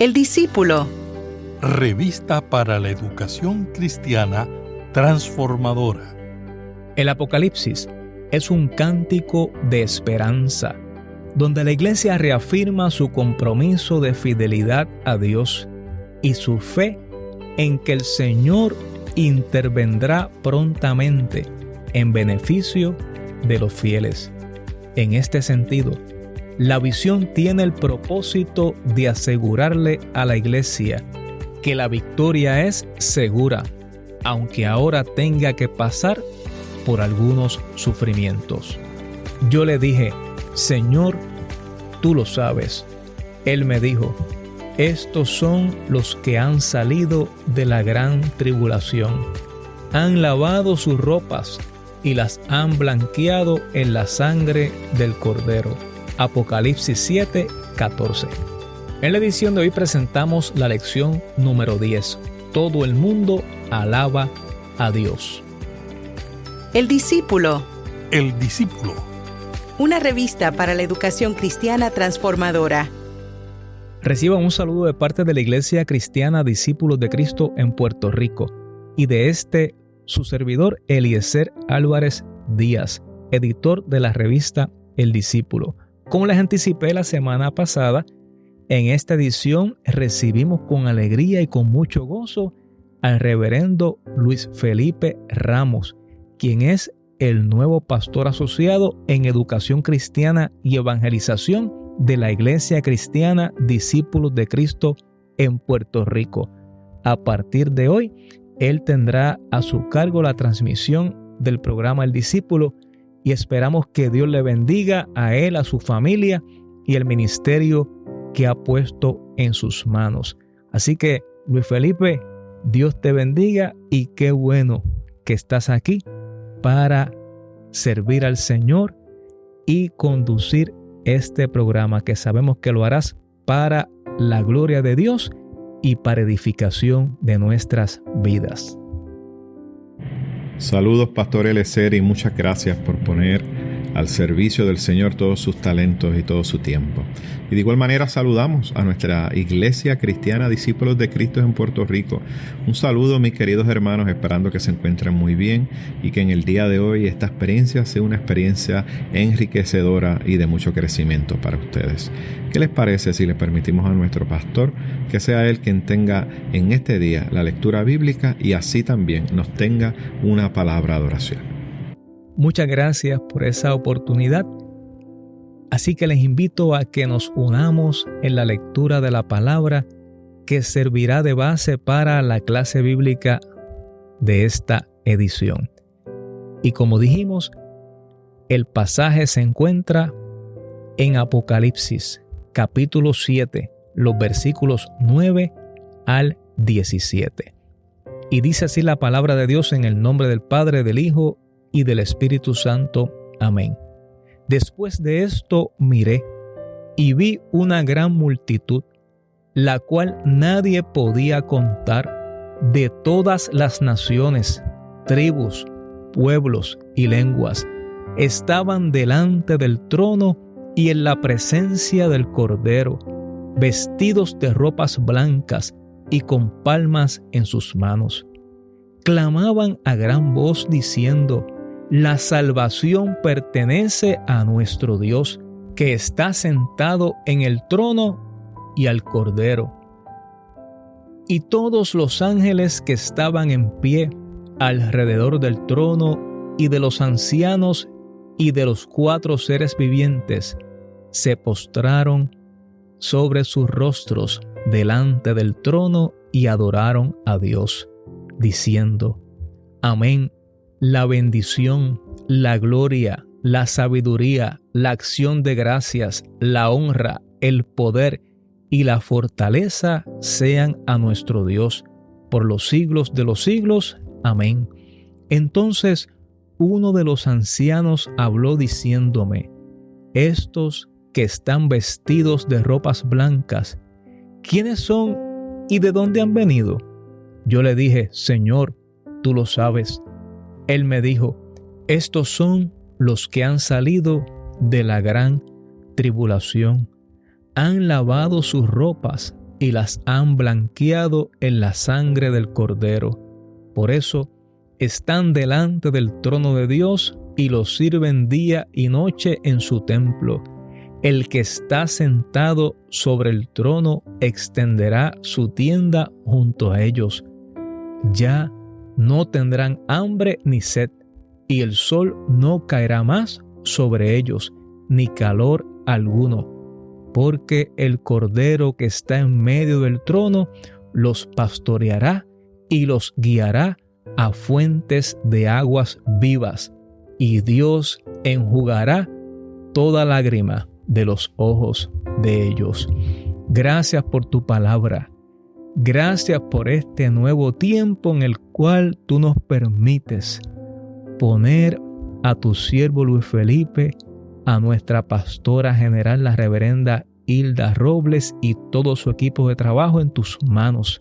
El discípulo. Revista para la educación cristiana transformadora. El Apocalipsis es un cántico de esperanza, donde la iglesia reafirma su compromiso de fidelidad a Dios y su fe en que el Señor intervendrá prontamente en beneficio de los fieles. En este sentido, la visión tiene el propósito de asegurarle a la iglesia que la victoria es segura, aunque ahora tenga que pasar por algunos sufrimientos. Yo le dije: Señor, tú lo sabes. Él me dijo: estos son los que han salido de la gran tribulación. Han lavado sus ropas y las han blanqueado en la sangre del Cordero. Apocalipsis 7:14. En la edición de hoy presentamos la lección número 10. Todo el mundo alaba a Dios. El discípulo. El discípulo. Una revista para la educación cristiana transformadora. Reciba un saludo de parte de la Iglesia Cristiana Discípulos de Cristo en Puerto Rico y de su servidor Eliezer Álvarez Díaz, editor de la revista El Discípulo. Como les anticipé la semana pasada, en esta edición recibimos con alegría y con mucho gozo al reverendo Luis Felipe Ramos, quien es el nuevo pastor asociado en Educación Cristiana y Evangelización de la Iglesia Cristiana Discípulos de Cristo en Puerto Rico. A partir de hoy, él tendrá a su cargo la transmisión del programa El Discípulo y esperamos que Dios le bendiga a él, a su familia y el ministerio que ha puesto en sus manos. Así que, Luis Felipe, Dios te bendiga y qué bueno que estás aquí para servir al Señor y conducir este programa, que sabemos que lo harás para la gloria de Dios y para edificación de nuestras vidas. Saludos, Pastor Eliezer, y muchas gracias por poner al servicio del Señor todos sus talentos y todo su tiempo. Y de igual manera saludamos a nuestra Iglesia Cristiana Discípulos de Cristo en Puerto Rico. Un saludo, mis queridos hermanos, esperando que se encuentren muy bien y que en el día de hoy esta experiencia sea una experiencia enriquecedora y de mucho crecimiento para ustedes. ¿Qué les parece si le permitimos a nuestro pastor que sea él quien tenga en este día la lectura bíblica y así también nos tenga una palabra de oración? Muchas gracias por esa oportunidad. Así que les invito a que nos unamos en la lectura de la palabra que servirá de base para la clase bíblica de esta edición. Y como dijimos, el pasaje se encuentra en Apocalipsis, capítulo 7, los versículos 9 al 17. Y dice así la palabra de Dios en el nombre del Padre, del Hijo y del Espíritu Santo. Amén. Después de esto miré y vi una gran multitud, la cual nadie podía contar, de todas las naciones, tribus, pueblos y lenguas. Estaban delante del trono y en la presencia del Cordero, vestidos de ropas blancas y con palmas en sus manos. Clamaban a gran voz diciendo: la salvación pertenece a nuestro Dios, que está sentado en el trono y al Cordero. Y todos los ángeles que estaban en pie alrededor del trono y de los ancianos y de los 4 seres vivientes se postraron sobre sus rostros delante del trono y adoraron a Dios, diciendo: Amén. La bendición, la gloria, la sabiduría, la acción de gracias, la honra, el poder y la fortaleza sean a nuestro Dios por los siglos de los siglos. Amén. Entonces uno de los ancianos habló diciéndome: estos que están vestidos de ropas blancas, ¿quiénes son y de dónde han venido? Yo le dije: Señor, tú lo sabes. Él me dijo: estos son los que han salido de la gran tribulación. Han lavado sus ropas y las han blanqueado en la sangre del Cordero. Por eso están delante del trono de Dios y lo sirven día y noche en su templo. El que está sentado sobre el trono extenderá su tienda junto a ellos. Ya no tendrán hambre ni sed, y el sol no caerá más sobre ellos, ni calor alguno, porque el Cordero que está en medio del trono los pastoreará y los guiará a fuentes de aguas vivas, y Dios enjugará toda lágrima de los ojos de ellos. Gracias por tu palabra. Gracias por este nuevo tiempo en el cual tú nos permites poner a tu siervo Luis Felipe, a nuestra pastora general, la reverenda Hilda Robles, y todo su equipo de trabajo en tus manos.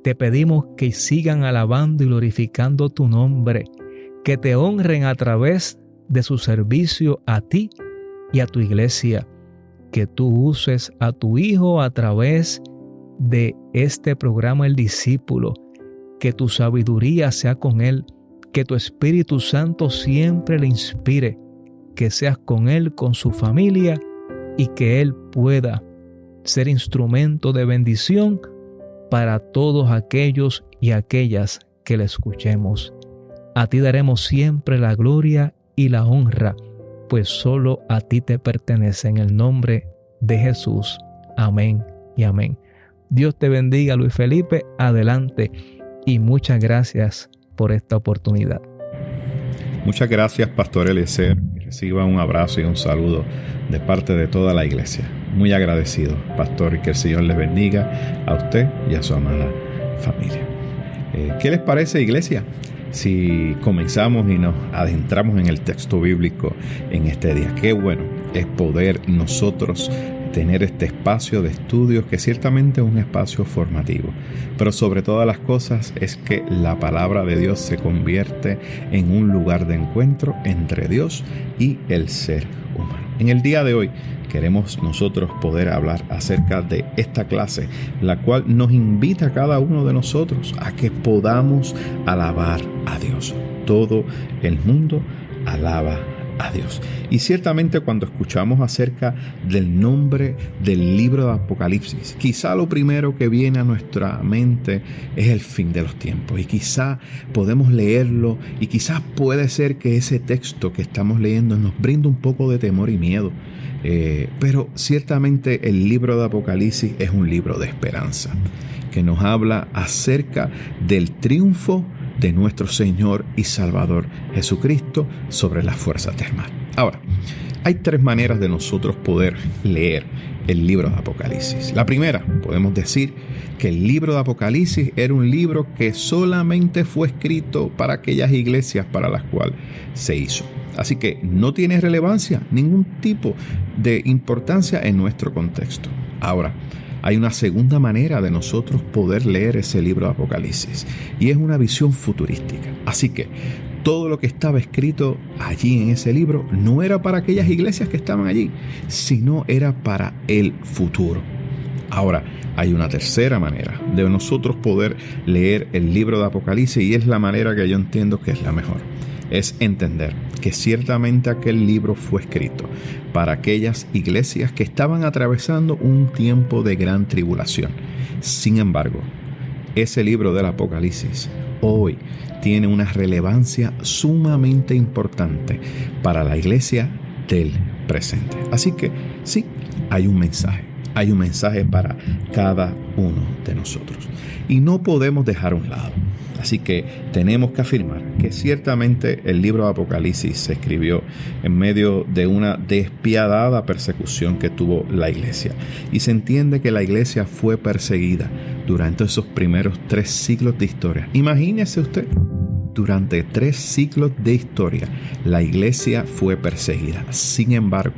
Te pedimos que sigan alabando y glorificando tu nombre, que te honren a través de su servicio a ti y a tu iglesia, que tú uses a tu Hijo a través de este programa El Discípulo, que tu sabiduría sea con él, que tu Espíritu Santo siempre le inspire, que seas con él, con su familia, y que él pueda ser instrumento de bendición para todos aquellos y aquellas que le escuchemos. A ti daremos siempre la gloria y la honra, pues solo a ti te pertenece, en el nombre de Jesús. Amén y amén. Dios te bendiga, Luis Felipe. Adelante y muchas gracias por esta oportunidad. Muchas gracias, Pastor Eliezer. Reciba un abrazo y un saludo de parte de toda la iglesia. Muy agradecido, Pastor, y que el Señor les bendiga a usted y a su amada familia. ¿Qué les parece, iglesia, si comenzamos y nos adentramos en el texto bíblico en este día? Qué bueno es poder nosotros tener este espacio de estudios, que ciertamente es un espacio formativo, pero sobre todas las cosas es que la palabra de Dios se convierte en un lugar de encuentro entre Dios y el ser humano. En el día de hoy queremos nosotros poder hablar acerca de esta clase, la cual nos invita a cada uno de nosotros a que podamos alabar a Dios. Todo el mundo alaba a Dios. Y ciertamente cuando escuchamos acerca del nombre del libro de Apocalipsis, quizá lo primero que viene a nuestra mente es el fin de los tiempos, y quizá podemos leerlo y quizás puede ser que ese texto que estamos leyendo nos brinde un poco de temor y miedo, pero ciertamente el libro de Apocalipsis es un libro de esperanza que nos habla acerca del triunfo de nuestro Señor y Salvador Jesucristo sobre las fuerzas del mal. Ahora, hay tres maneras de nosotros poder leer el libro de Apocalipsis. La primera, podemos decir que el libro de Apocalipsis era un libro que solamente fue escrito para aquellas iglesias para las cuales se hizo. Así que no tiene relevancia, ningún tipo de importancia en nuestro contexto. Ahora, hay una segunda manera de nosotros poder leer ese libro de Apocalipsis, y es una visión futurística. Así que todo lo que estaba escrito allí en ese libro no era para aquellas iglesias que estaban allí, sino era para el futuro. Ahora, hay una tercera manera de nosotros poder leer el libro de Apocalipsis, y es la manera que yo entiendo que es la mejor. Es entender que ciertamente aquel libro fue escrito para aquellas iglesias que estaban atravesando un tiempo de gran tribulación. Sin embargo, ese libro del Apocalipsis hoy tiene una relevancia sumamente importante para la iglesia del presente. Así que sí, hay un mensaje para cada uno de nosotros, y no podemos dejar a un lado. Así que tenemos que afirmar que ciertamente el libro de Apocalipsis se escribió en medio de una despiadada persecución que tuvo la iglesia. Y se entiende que la iglesia fue perseguida durante esos primeros 3 siglos de historia. Imagínese usted, durante 3 siglos de historia la iglesia fue perseguida. Sin embargo,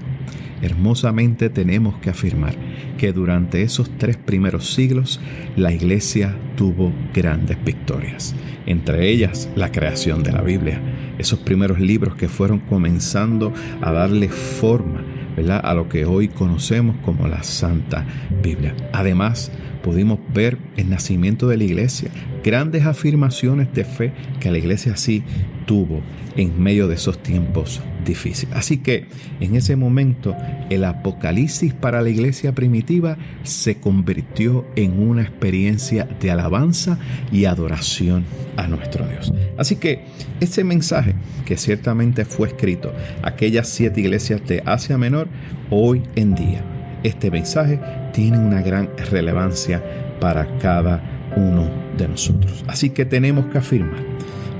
hermosamente tenemos que afirmar que durante esos 3 primeros siglos la iglesia tuvo grandes victorias, entre ellas la creación de la Biblia, esos primeros libros que fueron comenzando a darle forma ¿verdad?, a lo que hoy conocemos como la Santa Biblia. Además, pudimos ver el nacimiento de la iglesia, grandes afirmaciones de fe que la iglesia sí tuvo en medio de esos tiempos difíciles. Así que en ese momento el Apocalipsis para la iglesia primitiva se convirtió en una experiencia de alabanza y adoración a nuestro Dios. Así que ese mensaje que ciertamente fue escrito a aquellas 7 iglesias de Asia Menor, hoy en día este mensaje tiene una gran relevancia para cada uno de nosotros. Así que tenemos que afirmar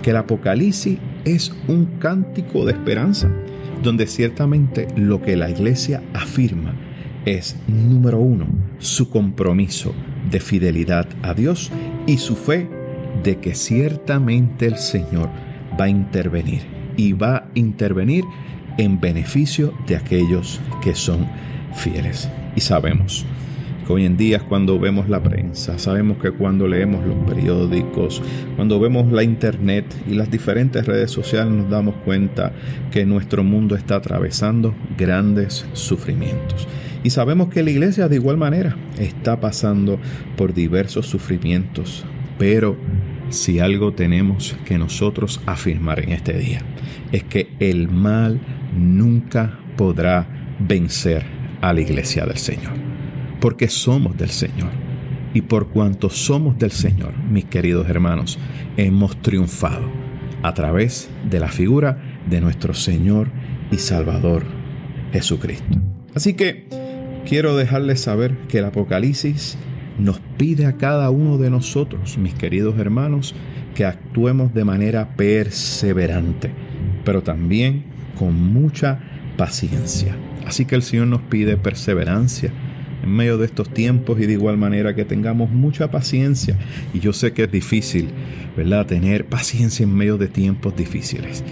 que el Apocalipsis es un cántico de esperanza, donde ciertamente lo que la iglesia afirma es, número 1, su compromiso de fidelidad a Dios y su fe de que ciertamente el Señor va a intervenir y va a intervenir en beneficio de aquellos que son fieles. Y sabemos que hoy en día, cuando vemos la prensa, sabemos que cuando leemos los periódicos, cuando vemos la internet y las diferentes redes sociales, nos damos cuenta que nuestro mundo está atravesando grandes sufrimientos. Y sabemos que la iglesia de igual manera está pasando por diversos sufrimientos. Pero si algo tenemos que nosotros afirmar en este día, es que el mal nunca podrá vencer a la iglesia del Señor, porque somos del Señor, y por cuanto somos del Señor, mis queridos hermanos, hemos triunfado a través de la figura de nuestro Señor y Salvador Jesucristo. Así que quiero dejarles saber que el Apocalipsis nos pide a cada uno de nosotros, mis queridos hermanos, que actuemos de manera perseverante, pero también con mucha paciencia. Así que el Señor nos pide perseverancia en medio de estos tiempos y de igual manera que tengamos mucha paciencia. Y yo sé que es difícil, ¿verdad?, tener paciencia en medio de tiempos difíciles.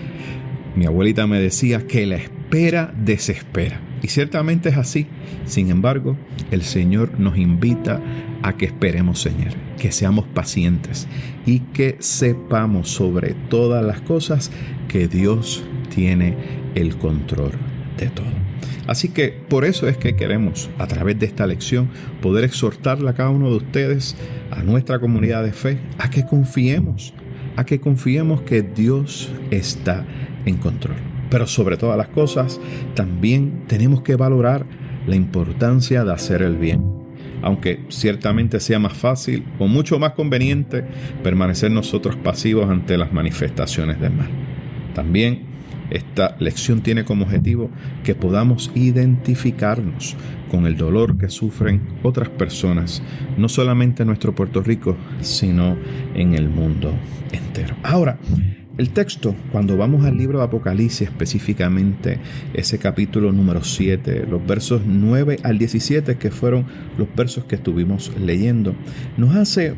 Mi abuelita me decía que la espera desespera. Y ciertamente es así. Sin embargo, el Señor nos invita a que esperemos, Señor, que seamos pacientes y que sepamos sobre todas las cosas que Dios tiene el control de todo. Así que por eso es que queremos, a través de esta lección, poder exhortarle a cada uno de ustedes, a nuestra comunidad de fe, a que confiemos que Dios está en control. Pero sobre todas las cosas, también tenemos que valorar la importancia de hacer el bien. Aunque ciertamente sea más fácil o mucho más conveniente permanecer nosotros pasivos ante las manifestaciones del mal. También esta lección tiene como objetivo que podamos identificarnos con el dolor que sufren otras personas, no solamente en nuestro Puerto Rico, sino en el mundo entero. Ahora, el texto, cuando vamos al libro de Apocalipsis, específicamente ese capítulo número 7, los versos 9 al 17, que fueron los versos que estuvimos leyendo, nos hace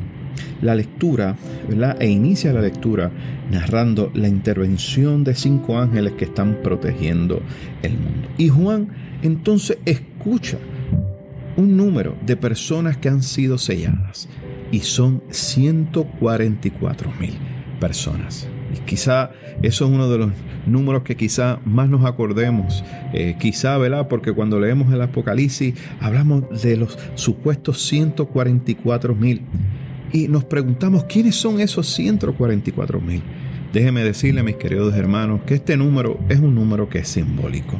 la lectura, ¿verdad?, e inicia la lectura narrando la intervención de 5 ángeles que están protegiendo el mundo. Y Juan entonces escucha un número de personas que han sido selladas y son 144,000 personas. Y quizá eso es uno de los números que quizá más nos acordemos, quizá, ¿verdad?, porque cuando leemos el Apocalipsis hablamos de los supuestos 144,000 y nos preguntamos ¿quiénes son esos 144,000? Déjeme decirle, mis queridos hermanos, que este número es un número que es simbólico.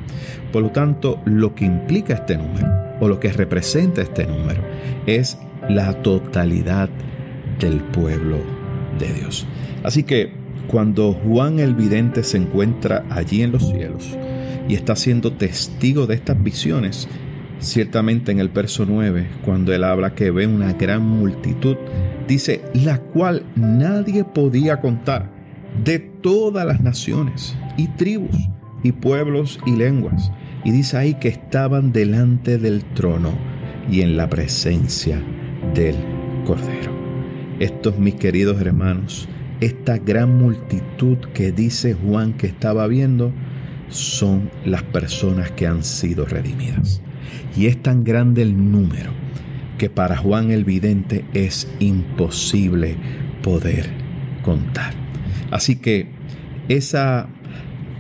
Por lo tanto, lo que implica este número o lo que representa este número es la totalidad del pueblo de Dios. Así que cuando Juan el Vidente se encuentra allí en los cielos y está siendo testigo de estas visiones, ciertamente en el verso 9, cuando él habla que ve una gran multitud, dice, la cual nadie podía contar, de todas las naciones y tribus y pueblos y lenguas. Y dice ahí que estaban delante del trono y en la presencia del Cordero. Estos, mis queridos hermanos, esta gran multitud que dice Juan que estaba viendo, son las personas que han sido redimidas. Y es tan grande el número que para Juan el Vidente es imposible poder contar. Así que esa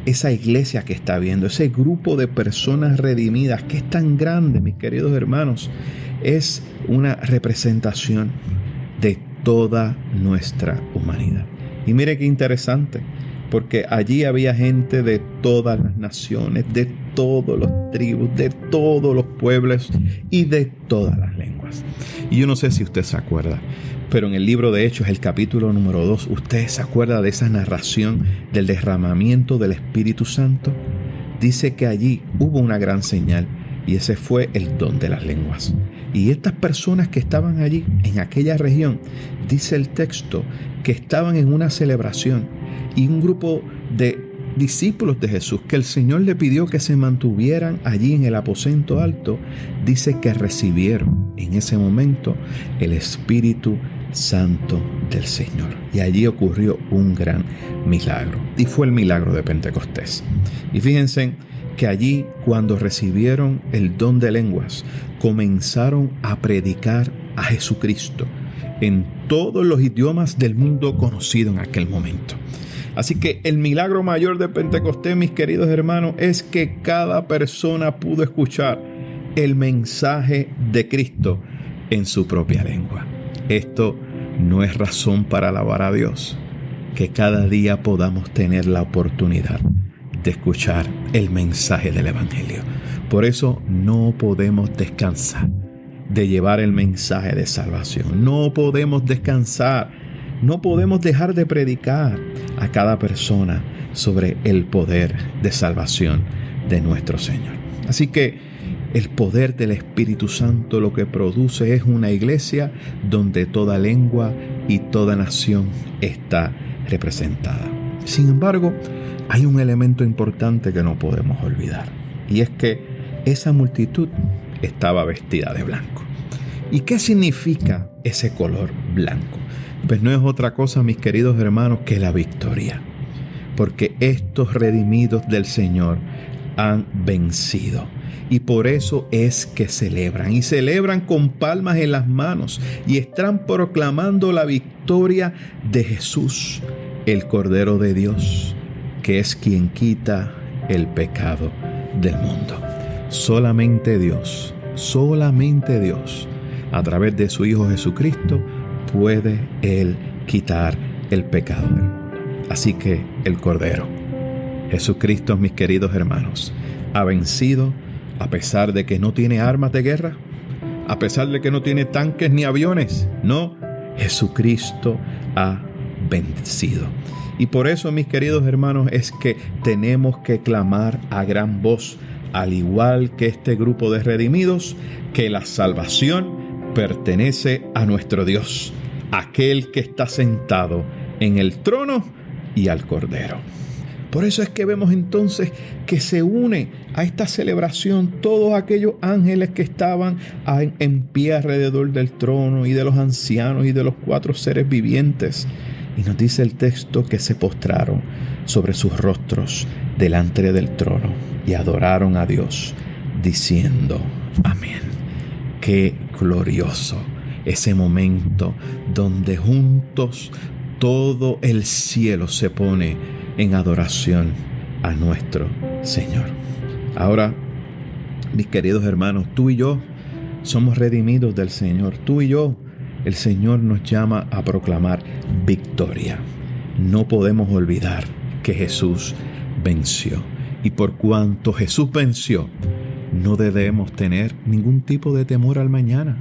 esa iglesia que está viendo, ese grupo de personas redimidas que es tan grande, mis queridos hermanos, es una representación de toda nuestra humanidad. Y mire qué interesante, porque allí había gente de todas las naciones, de todas las tribus, de todos los pueblos y de todas las lenguas. Y yo no sé si usted se acuerda, pero en el libro de Hechos, el capítulo número 2, ¿usted se acuerda de esa narración del derramamiento del Espíritu Santo? Dice que allí hubo una gran señal y ese fue el don de las lenguas. Y estas personas que estaban allí, en aquella región, dice el texto, que estaban en una celebración y un grupo de discípulos de Jesús que el Señor le pidió que se mantuvieran allí en el aposento alto, dice que recibieron en ese momento el Espíritu Santo del Señor. Y allí ocurrió un gran milagro. Y fue el milagro de Pentecostés. Y fíjense que allí, cuando recibieron el don de lenguas, comenzaron a predicar a Jesucristo en todos los idiomas del mundo conocido en aquel momento. Así que el milagro mayor de Pentecostés, mis queridos hermanos, es que cada persona pudo escuchar el mensaje de Cristo en su propia lengua. Esto no es razón para alabar a Dios, que cada día podamos tener la oportunidad de escuchar el mensaje del Evangelio. Por eso no podemos descansar de llevar el mensaje de salvación. No podemos descansar, no podemos dejar de predicar a cada persona sobre el poder de salvación de nuestro Señor. Así que el poder del Espíritu Santo lo que produce es una iglesia donde toda lengua y toda nación está representada. Sin embargo, hay un elemento importante que no podemos olvidar, y es que esa multitud estaba vestida de blanco. ¿Y qué significa ese color blanco? Pues no es otra cosa, mis queridos hermanos, que la victoria. Porque estos redimidos del Señor han vencido. Y por eso es que celebran. Y celebran con palmas en las manos. Y están proclamando la victoria de Jesús, el Cordero de Dios, que es quien quita el pecado del mundo. Solamente Dios, a través de su Hijo Jesucristo, puede Él quitar el pecado del mundo. Así que el Cordero, Jesucristo, mis queridos hermanos, ha vencido a pesar de que no tiene armas de guerra, a pesar de que no tiene tanques ni aviones. No, Jesucristo ha vencido. Y por eso, mis queridos hermanos, es que tenemos que clamar a gran voz, al igual que este grupo de redimidos, que la salvación pertenece a nuestro Dios, aquel que está sentado en el trono y al Cordero. Por eso es que vemos entonces que se une a esta celebración todos aquellos ángeles que estaban en pie alrededor del trono y de los ancianos y de los 4 seres vivientes. Y nos dice el texto que se postraron sobre sus rostros delante del trono y adoraron a Dios, diciendo amén. Qué glorioso ese momento donde juntos todo el cielo se pone en adoración a nuestro Señor. Ahora, mis queridos hermanos, tú y yo somos redimidos del Señor. Tú y yo, el Señor nos llama a proclamar victoria. No podemos olvidar que Jesús venció. Y por cuanto Jesús venció, no debemos tener ningún tipo de temor al mañana.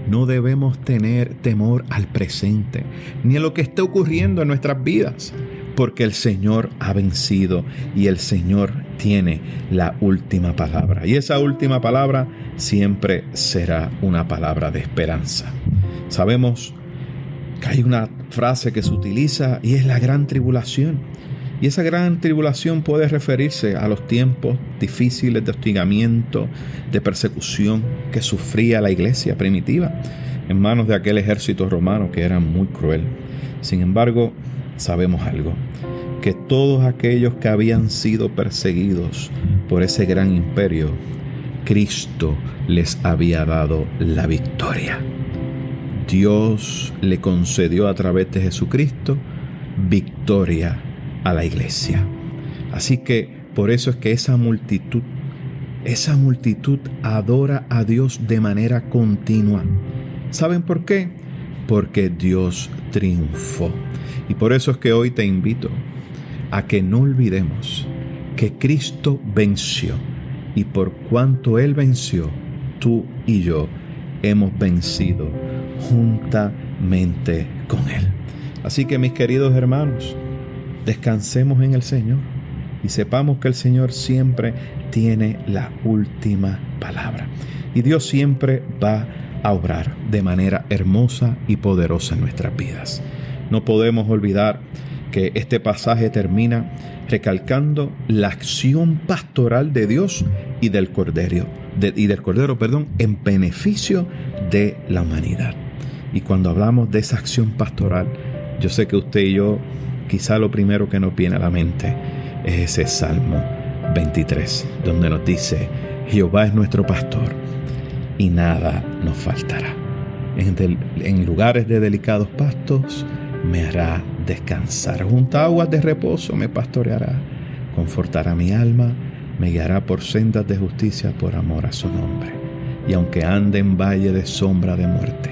No debemos tener temor al presente, ni a lo que esté ocurriendo en nuestras vidas, porque el Señor ha vencido y el Señor tiene la última palabra. Y esa última palabra siempre será una palabra de esperanza. Sabemos que hay una frase que se utiliza y es la gran tribulación. Y esa gran tribulación puede referirse a los tiempos difíciles de hostigamiento, de persecución que sufría la iglesia primitiva en manos de aquel ejército romano que era muy cruel. Sin embargo, sabemos algo, que todos aquellos que habían sido perseguidos por ese gran imperio, Cristo les había dado la victoria. Dios le concedió a través de Jesucristo victoria a la iglesia. Así que por eso es que esa multitud adora a Dios de manera continua. ¿Saben por qué? Porque Dios triunfó. Y por eso es que hoy te invito a que no olvidemos que Cristo venció. Y por cuanto Él venció, tú y yo hemos vencido juntamente con Él. Así que, mis queridos hermanos, descansemos en el Señor y sepamos que el Señor siempre tiene la última palabra. Y Dios siempre va a obrar de manera hermosa y poderosa en nuestras vidas. No podemos olvidar que este pasaje termina recalcando la acción pastoral de Dios y del Cordero, en beneficio de la humanidad. Y cuando hablamos de esa acción pastoral, yo sé que usted y yo, quizá lo primero que nos viene a la mente es ese Salmo 23, donde nos dice: Jehová es nuestro pastor y nada nos faltará. En lugares de delicados pastos me hará descansar. Junto a aguas de reposo me pastoreará. Confortará mi alma, me guiará por sendas de justicia por amor a su nombre. Y aunque ande en valle de sombra de muerte,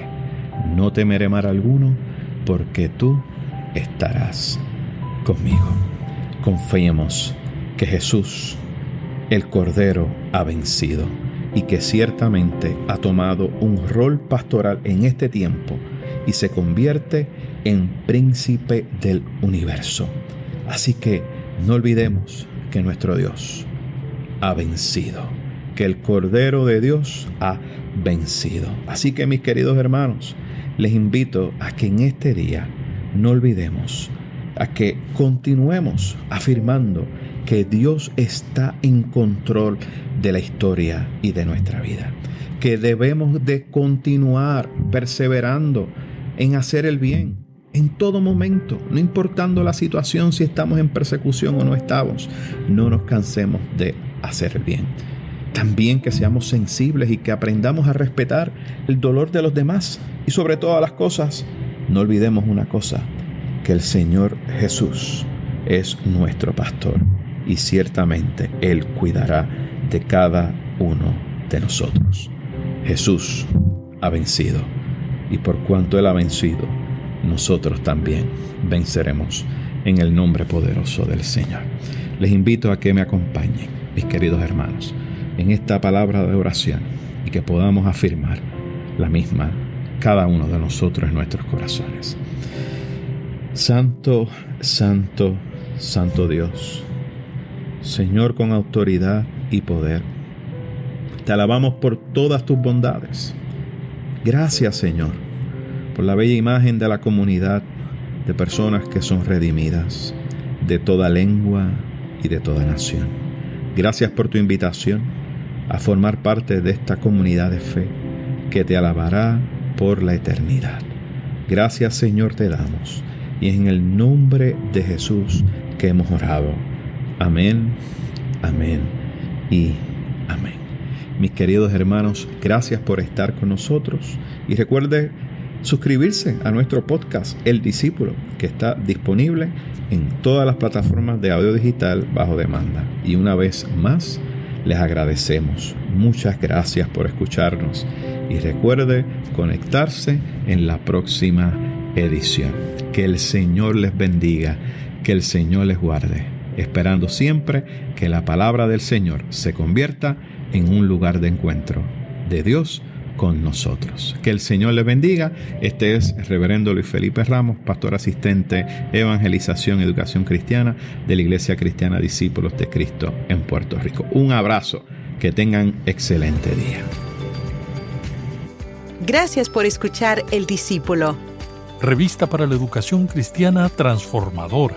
no temeré mal alguno, porque tú estarás conmigo. Confiemos que Jesús, el Cordero, ha vencido y que ciertamente ha tomado un rol pastoral en este tiempo y se convierte en príncipe del universo. Así que no olvidemos que nuestro Dios ha vencido, que el Cordero de Dios ha vencido. Así que, mis queridos hermanos, les invito a que en este día no olvidemos, a que continuemos afirmando que Dios está en control de la historia y de nuestra vida, que debemos de continuar perseverando en hacer el bien en todo momento, no importando la situación, si estamos en persecución o no estamos. No nos cansemos de hacer el bien. También que seamos sensibles y que aprendamos a respetar el dolor de los demás. Y sobre todas las cosas, no olvidemos una cosa: que el Señor Jesús es nuestro pastor y ciertamente Él cuidará de cada uno de nosotros. Jesús ha vencido, y por cuanto Él ha vencido, nosotros también venceremos en el nombre poderoso del Señor. Les invito a que me acompañen, mis queridos hermanos, en esta palabra de oración y que podamos afirmar la misma cada uno de nosotros en nuestros corazones. Santo, santo, santo Dios, Señor con autoridad y poder, te alabamos por todas tus bondades. Gracias, Señor, por la bella imagen de la comunidad de personas que son redimidas de toda lengua y de toda nación. Gracias por tu invitación a formar parte de esta comunidad de fe que te alabará por la eternidad. Gracias, Señor, te damos, y es en el nombre de Jesús que hemos orado. Amén, amén y amén. Mis queridos hermanos, gracias por estar con nosotros, y recuerde suscribirse a nuestro podcast El Discípulo, que está disponible en todas las plataformas de audio digital bajo demanda. Y una vez más, les agradecemos. Muchas gracias por escucharnos, y recuerde conectarse en la próxima edición. Que el Señor les bendiga, que el Señor les guarde, esperando siempre que la palabra del Señor se convierta en un lugar de encuentro de Dios con nosotros. Que el Señor les bendiga. Este es el Reverendo Luis Felipe Ramos, pastor asistente Evangelización y Educación Cristiana de la Iglesia Cristiana Discípulos de Cristo en Puerto Rico. Un abrazo. Que tengan excelente día. Gracias por escuchar El Discípulo. Revista para la Educación Cristiana Transformadora.